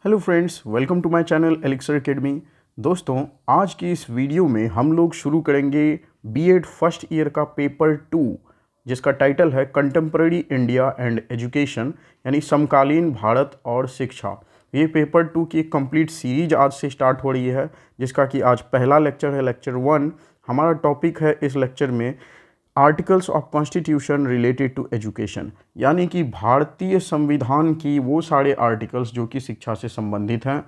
Hello friends, welcome to my channel elixir academy. दोस्तों, आज की इस वीडियो में हम लोग शुरू करेंगे बीएड फर्स्ट ईयर का पेपर 2, जिसका टाइटल है कंटेम्प्रेरी इंडिया एंड एजुकेशन, यानी समकालीन भारत और शिक्षा। ये पेपर 2 की एक कंप्लीट सीरीज आज से स्टार्ट हो रही है, जिसका कि आज पहला लेक्चर है, लेक्चर 1। हमारा टॉपिक है इस लेक्चर में articles of constitution related to education, यानी कि भारतीय संविधान की वो सारे आर्टिकल्स जो कि शिक्षा से संबंधित हैं।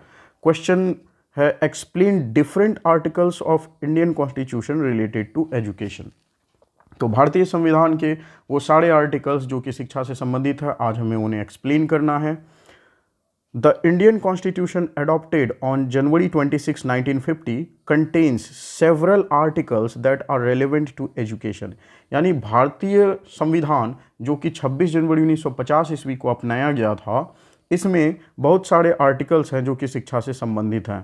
क्वेश्चन है explain different articles of Indian constitution related to education. तो भारतीय संविधान के वो सारे आर्टिकल्स जो कि शिक्षा से संबंधित है, आज हमें उन्हें एक्सप्लेन करना है। The Indian Constitution adopted on January 26, 1950 contains several articles that are relevant to education। यानी भारतीय संविधान जो कि 26 जनवरी 1950 ईस्वी को अपनाया गया था, इसमें बहुत सारे आर्टिकल्स हैं जो कि शिक्षा से संबंधित हैं।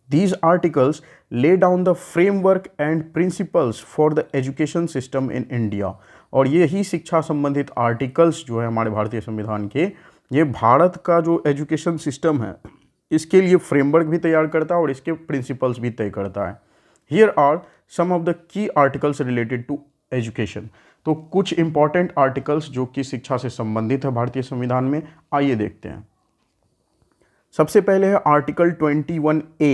These articles lay down the framework and principles for the education system in India। और ये ही शिक्षा संबंधित आर्टिकल्स जो है हमारे भारतीय संविधान के, ये भारत का जो एजुकेशन सिस्टम है इसके लिए फ्रेमवर्क भी तैयार करता है और इसके प्रिंसिपल्स भी तय करता है। Here are some of the key articles related to education. तो कुछ इंपॉर्टेंट आर्टिकल्स जो कि शिक्षा से संबंधित है भारतीय संविधान में, आइए देखते हैं। सबसे पहले है article 21A,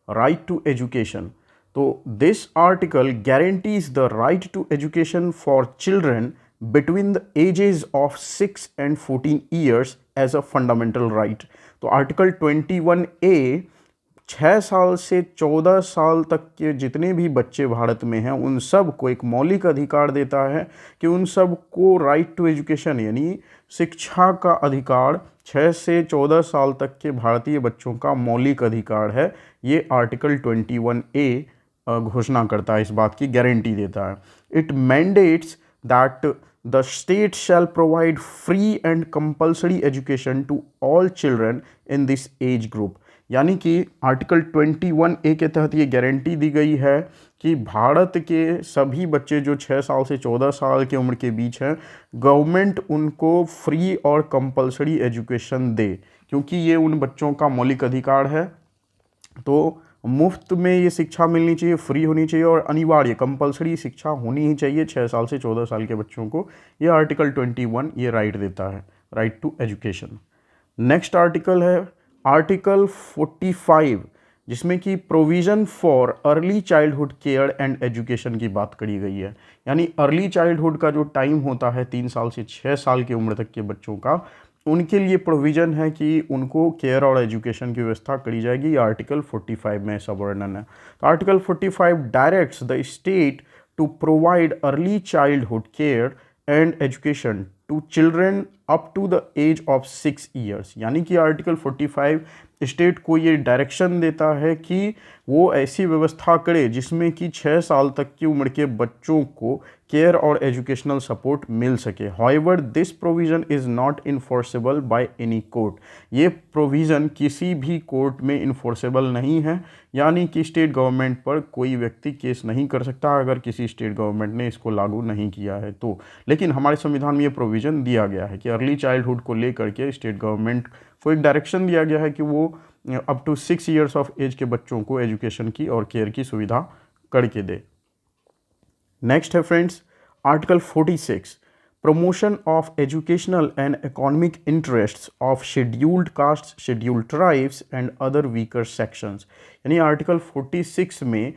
right to education. तो this article guarantees the right to education for children between the ages of 6 and 14 years as a fundamental right. तो आर्टिकल 21A 6 साल से 14 साल तक के जितने भी बच्चे भारत में हैं उन सब को एक मौलिक अधिकार देता है कि उन सब को राइट टू एजुकेशन यानी शिक्षा का अधिकार 6 से 14 साल तक के भारतीय बच्चों का मौलिक अधिकार है। ये आर्टिकल 21A घोषणा करता है, इस बात की गारंटी देता है। It mandates that the state shall provide free and compulsory education to all children in this age group. यानी कि आर्टिकल 21A के तहत ये गारंटी दी गई है कि भारत के सभी बच्चे जो 6 साल से 14 साल की उम्र के बीच हैं, गवर्नमेंट उनको फ्री और कंपल्सरी एजुकेशन दे, क्योंकि ये उन बच्चों का मौलिक अधिकार है। तो मुफ्त में ये शिक्षा मिलनी चाहिए, फ्री होनी चाहिए और अनिवार्य कंपल्सरी शिक्षा होनी ही चाहिए 6 साल से 14 साल के बच्चों को। ये आर्टिकल 21 ये राइट देता है, right to education. Next article है आर्टिकल 45, जिसमें कि provision for early childhood care and education की बात करी गई है। यानी अर्ली चाइल्डहुड का जो टाइम होता है 3 साल से 6 साल की उम्र तक के बच्चों का, उनके लिए प्रोविज़न है कि उनको केयर और एजुकेशन की व्यवस्था करी जाएगी। ये आर्टिकल 45 में ऐसा वर्णन है। तो article 45 directs the state to provide early childhood care and education to children up to the age of 6 years. यानी कि आर्टिकल 45 स्टेट को ये डायरेक्शन देता है कि वो ऐसी व्यवस्था करे जिसमें कि 6 साल तक की उम्र के बच्चों को केयर और एजुकेशनल सपोर्ट मिल सके। However this provision is not enforceable by any court. ये प्रोविज़न किसी भी कोर्ट में इन्फोर्सेबल नहीं है, यानी कि स्टेट गवर्नमेंट पर कोई व्यक्ति केस नहीं कर सकता अगर किसी स्टेट गवर्नमेंट ने इसको लागू नहीं किया है तो। लेकिन हमारे संविधान में ये प्रोविज़न दिया गया है कि अर्ली चाइल्डहुड को लेकर के स्टेट गवर्नमेंट को एक डायरेक्शन दिया गया है कि वो up to 6 years of age के बच्चों को एजुकेशन की और केयर की सुविधा करके दे। नेक्स्ट है friends article 46, promotion of educational and economic interests of scheduled caste, scheduled tribes and other weaker sections. यानी आर्टिकल 46 में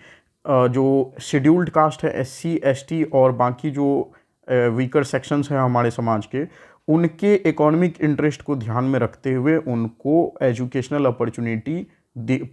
जो शेड्यूल्ड कास्ट है, SC ST और बाकी जो वीकर सेक्शंस हैं हमारे समाज के, उनके इकोनॉमिक इंटरेस्ट को ध्यान में रखते हुए उनको एजुकेशनल अपॉर्चुनिटी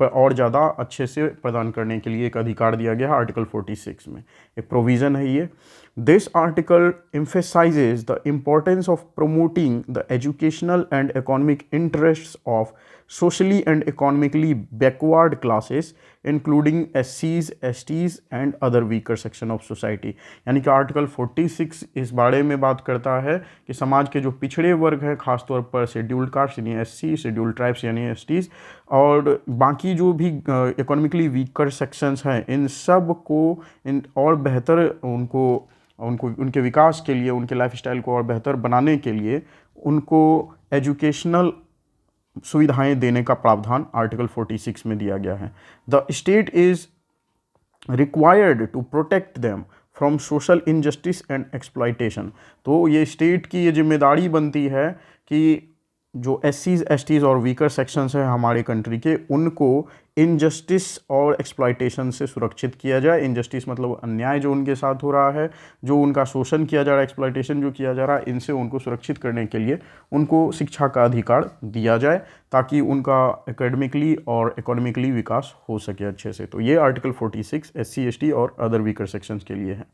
और ज़्यादा अच्छे से प्रदान करने के लिए एक अधिकार दिया गया है। आर्टिकल 46 में एक प्रोविज़न है ये। This article emphasizes the importance of promoting the educational and economic interests of socially and economically backward classes including SCs, STs and other weaker section of society। यानी कि आर्टिकल 46 इस बारे में बात करता है कि समाज के जो पिछड़े वर्ग हैं, खासतौर पर शेड्यूल्ड कास्ट यानी SC, शेड्यूल्ड ट्राइब्स यानी STs और बाकी जो भी इकोनॉमिकली वीकर सेक्शंस हैं, इन सब को इन और बेहतर उनको उनके विकास के लिए, उनके लाइफस्टाइल को और बेहतर बनाने के लिए उनको एजुकेशनल सुविधाएं देने का प्रावधान आर्टिकल 46 में दिया गया है। The state is required to protect them from social injustice and exploitation. तो ये स्टेट की ये जिम्मेदारी बनती है कि जो एससीज, एसटीज़ और वीकर सेक्शंस हैं हमारे कंट्री के, उनको इनजस्टिस और एक्सप्लॉयटेशन से सुरक्षित किया जाए। इनजस्टिस मतलब अन्याय जो उनके साथ हो रहा है, जो उनका शोषण किया जा रहा है, एक्सप्लॉयटेशन जो किया जा रहा है, इनसे उनको सुरक्षित करने के लिए उनको शिक्षा का अधिकार दिया जाए ताकि उनका एकेडमिकली और इकोनॉमिकली विकास हो सके अच्छे से। तो ये आर्टिकल 46 एससी, एसटी और अदर वीकर सेक्शंस के लिए है।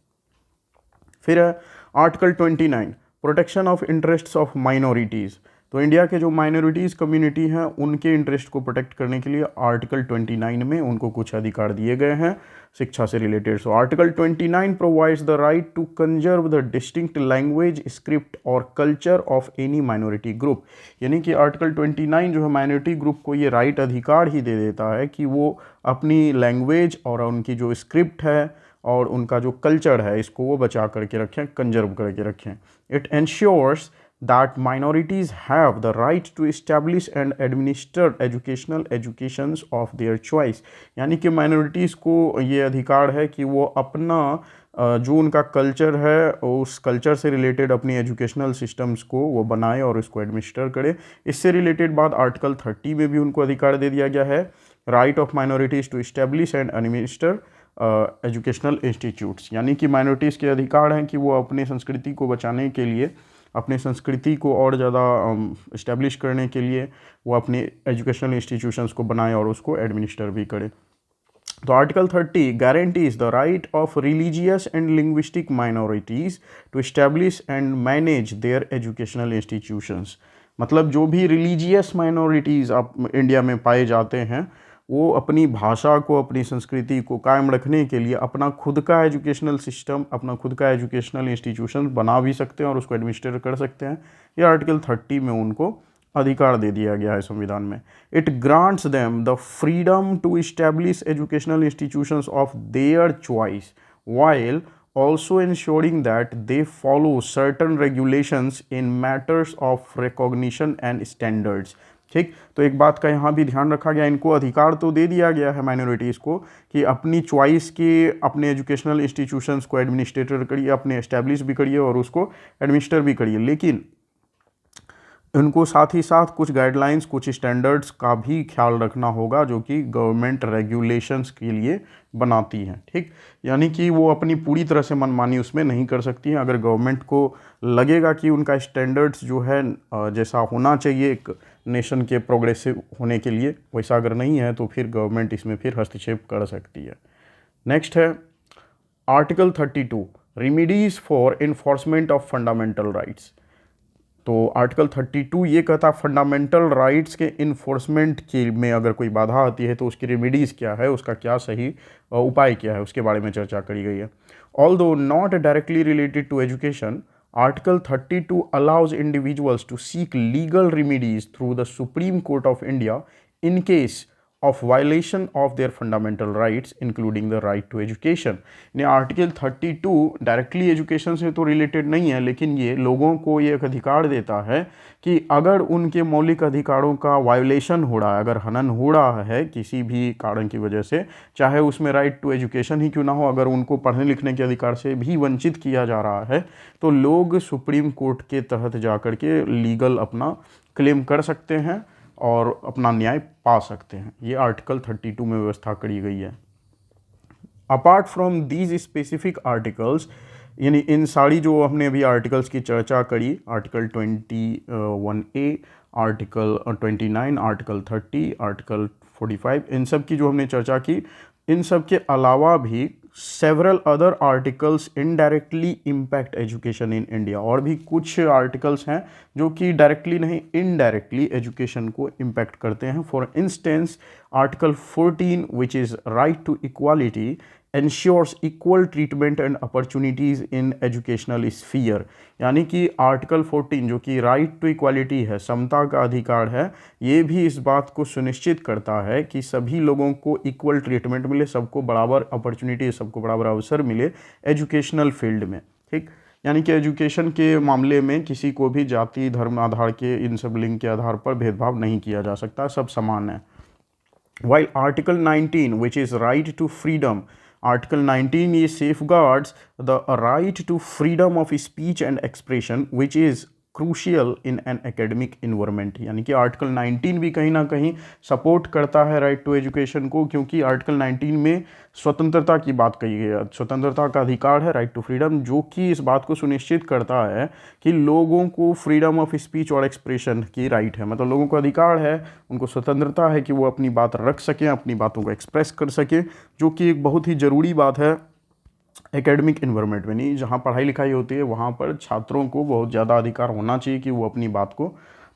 फिर है article 29 protection of interests of minorities. तो इंडिया के जो माइनॉरिटीज़ कम्युनिटी हैं उनके इंटरेस्ट को प्रोटेक्ट करने के लिए आर्टिकल 29 में उनको कुछ अधिकार दिए गए हैं शिक्षा से related. So article 29 provides the right to conserve the distinct language, script और culture of any minority group. यानी कि आर्टिकल 29 जो है माइनॉरिटी ग्रुप को ये राइट अधिकार ही दे देता है कि वो अपनी लैंग्वेज और उनकी जो स्क्रिप्ट है और उनका जो कल्चर है इसको वो बचा करके रखें, कंजर्व करके रखें। It ensures that minorities have the right to establish and administer educational educations of their choice। यानी कि minorities को ये अधिकार है कि वो अपना जो उनका कल्चर है उस कल्चर से रिलेटेड अपनी एजुकेशनल सिस्टम्स को वो बनाए और उसको एडमिनिस्टर करे। इससे रिलेटेड बात आर्टिकल 30 में भी उनको अधिकार दे दिया गया है, right of minorities to establish and administer educational institutes. यानी कि माइनॉरिटीज़ के अधिकार हैं कि वो अपनी संस्कृति को बचाने के लिए, अपने संस्कृति को और ज़्यादा इस्टेब्लिश करने के लिए वो अपने एजुकेशनल इंस्टीट्यूशंस को बनाए और उसको एडमिनिस्टर भी करे। तो article 30 guarantees the right of religious and linguistic minorities to establish and manage their educational institutions. मतलब जो भी रिलीजियस माइनॉरिटीज़ आप इंडिया में पाए जाते हैं वो अपनी भाषा को, अपनी संस्कृति को कायम रखने के लिए अपना खुद का एजुकेशनल सिस्टम, अपना खुद का एजुकेशनल इंस्टीट्यूशन बना भी सकते हैं और उसको एडमिनिस्टर कर सकते हैं। ये आर्टिकल 30 में उनको अधिकार दे दिया गया है संविधान में। It grants them the freedom to establish educational institutions of their choice while also ensuring that they follow certain regulations in matters of recognition and standards। ठीक, तो एक बात का यहाँ भी ध्यान रखा गया, इनको अधिकार तो दे दिया गया है माइनॉरिटीज़ को कि अपनी चॉइस के अपने एजुकेशनल इंस्टीट्यूशंस को एडमिनिस्ट्रेटर करिए, अपने एस्टैब्लिश भी करिए और उसको एडमिनिस्टर भी करिए, लेकिन उनको साथ ही साथ कुछ गाइडलाइंस, कुछ स्टैंडर्ड्स का भी ख्याल रखना होगा जो कि गवर्नमेंट रेगुलेशंस के लिए बनाती हैं। ठीक, यानी कि वो अपनी पूरी तरह से मनमानी उसमें नहीं कर सकती हैं। अगर गवर्नमेंट को लगेगा कि उनका स्टैंडर्ड्स जो है जैसा होना चाहिए एक नेशन के प्रोग्रेसिव होने के लिए, वैसा अगर नहीं है तो फिर गवर्नमेंट इसमें फिर हस्तक्षेप कर सकती है। नेक्स्ट है article 32 remedies for enforcement of fundamental rights. तो आर्टिकल 32 ये कहता फंडामेंटल राइट्स के इन्फोर्समेंट के में अगर कोई बाधा आती है तो उसकी रेमेडीज़ क्या है, उसका क्या सही उपाय क्या है, उसके बारे में चर्चा करी गई है। Although not directly related to education, article 32 allows individuals to seek legal remedies through the Supreme Court of India in case of violation of their fundamental rights including the right to education. यानी article 32 directly education से तो related नहीं है, लेकिन ये लोगों को ये एक अधिकार देता है कि अगर उनके मौलिक अधिकारों का वायलेशन हो रहा है, अगर हनन हो रहा है किसी भी कारण की वजह से, चाहे उसमें राइट टू एजुकेशन ही क्यों ना हो, अगर उनको पढ़ने लिखने के अधिकार से भी वंचित किया जा रहा है तो लोग सुप्रीम कोर्ट के तहत जा कर के लीगल अपना क्लेम कर सकते हैं और अपना न्याय पा सकते हैं। ये आर्टिकल 32 में व्यवस्था करी गई है। Apart from these specific articles, यानी इन सारी जो हमने अभी आर्टिकल्स की चर्चा करी, article 21A, article 29, article 30, article 45, इन सब की जो हमने चर्चा की, इन सब के अलावा भी several other articles indirectly impact education in India. और भी कुछ आर्टिकल्स हैं जो कि डायरेक्टली नहीं इनडायरेक्टली एजुकेशन को इम्पैक्ट करते हैं। For instance article 14 which is right to equality ensures equal treatment and opportunities in educational sphere। यानी कि आर्टिकल 14 जो कि राइट टू इक्वालिटी है, समता का अधिकार है, ये भी इस बात को सुनिश्चित करता है कि सभी लोगों को इक्वल ट्रीटमेंट मिले, सबको बराबर अपॉर्चुनिटी, सबको बराबर अवसर मिले एजुकेशनल फील्ड में। ठीक, यानी कि एजुकेशन के मामले में किसी को भी जाति धर्म आधार के इन सब लिंग के आधार पर भेदभाव नहीं किया जा सकता, सब समान है। While Article 19, which is right to freedom, Article 19 is safeguards the right to freedom of speech and expression, which is crucial in an academic environment. यानी कि आर्टिकल 19 भी कहीं ना कहीं सपोर्ट करता है राइट टू एजुकेशन को, क्योंकि आर्टिकल 19 में स्वतंत्रता की बात कही गई है, स्वतंत्रता का अधिकार है, राइट टू फ्रीडम, जो कि इस बात को सुनिश्चित करता है कि लोगों को फ्रीडम ऑफ स्पीच और एक्सप्रेशन की राइट है, मतलब लोगों को अधिकार है, उनको स्वतंत्रता है कि वो अपनी बात रख सकें, अपनी बातों को एक्सप्रेस कर सकें, जो कि एक बहुत ही ज़रूरी बात है एकेडमिक इन्वायरमेंट में। नहीं, जहाँ पढ़ाई लिखाई होती है वहाँ पर छात्रों को बहुत ज़्यादा अधिकार होना चाहिए कि वो अपनी बात को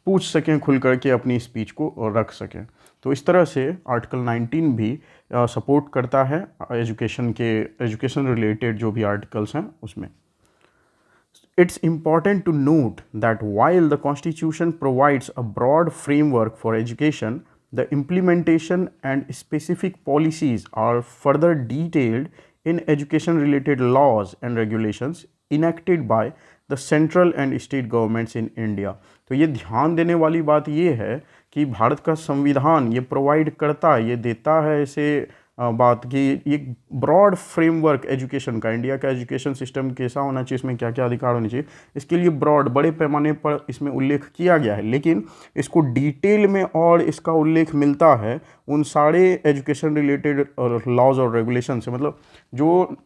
पूछ सकें, खुल करके अपनी स्पीच को रख सकें। तो इस तरह से आर्टिकल 19 भी सपोर्ट करता है एजुकेशन रिलेटेड जो भी आर्टिकल्स हैं उसमें। It's important to note that while the Constitution provides a broad framework for education, the implementation and specific policies are further detailed in education related laws and regulations enacted by the central and state governments in India। तो ये ध्यान देने वाली बात ये है कि भारत का संविधान ये प्रोवाइड करता है, ये देता है इसे बात की एक ब्रॉड फ्रेमवर्क एजुकेशन का, इंडिया का एजुकेशन सिस्टम कैसा होना चाहिए, इसमें क्या क्या अधिकार होने चाहिए, इसके लिए ब्रॉड बड़े पैमाने पर इसमें उल्लेख किया गया है। लेकिन इसको डिटेल में और इसका उल्लेख मिलता है उन सारे एजुकेशन रिलेटेड लॉज और रेगुलेशन से, मतलब जो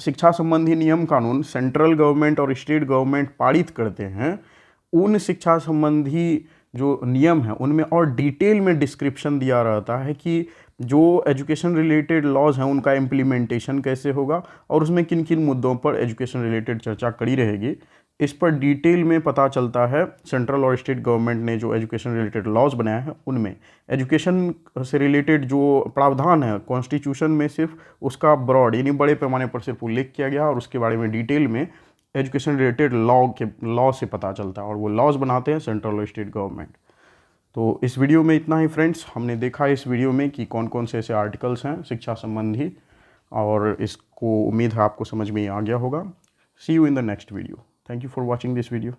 शिक्षा संबंधी नियम कानून सेंट्रल गवर्नमेंट और स्टेट गवर्नमेंट पारित करते हैं, उन शिक्षा संबंधी जो नियम है उनमें और डिटेल में डिस्क्रिप्शन दिया रहता है कि जो एजुकेशन रिलेटेड लॉज हैं उनका इम्प्लीमेंटेशन कैसे होगा और उसमें किन किन मुद्दों पर एजुकेशन रिलेटेड चर्चा करी रहेगी, इस पर डिटेल में पता चलता है। सेंट्रल और स्टेट गवर्नमेंट ने जो एजुकेशन रिलेटेड लॉज बनाया है उनमें एजुकेशन से रिलेटेड जो प्रावधान है कॉन्स्टिट्यूशन में सिर्फ उसका ब्रॉड यानी बड़े पैमाने पर सिर्फ उल्लेख किया गया और उसके बारे में डिटेल में एजुकेशन रिलेटेड लॉ से पता चलता है और वो लॉज बनाते हैं सेंट्रल और स्टेट गवर्नमेंट। तो इस वीडियो में इतना ही फ्रेंड्स। हमने देखा इस वीडियो में कि कौन कौन से ऐसे आर्टिकल्स हैं शिक्षा संबंधी, और इसको उम्मीद है आपको समझ में आ गया होगा। See you in the next video. Thank you for watching this video.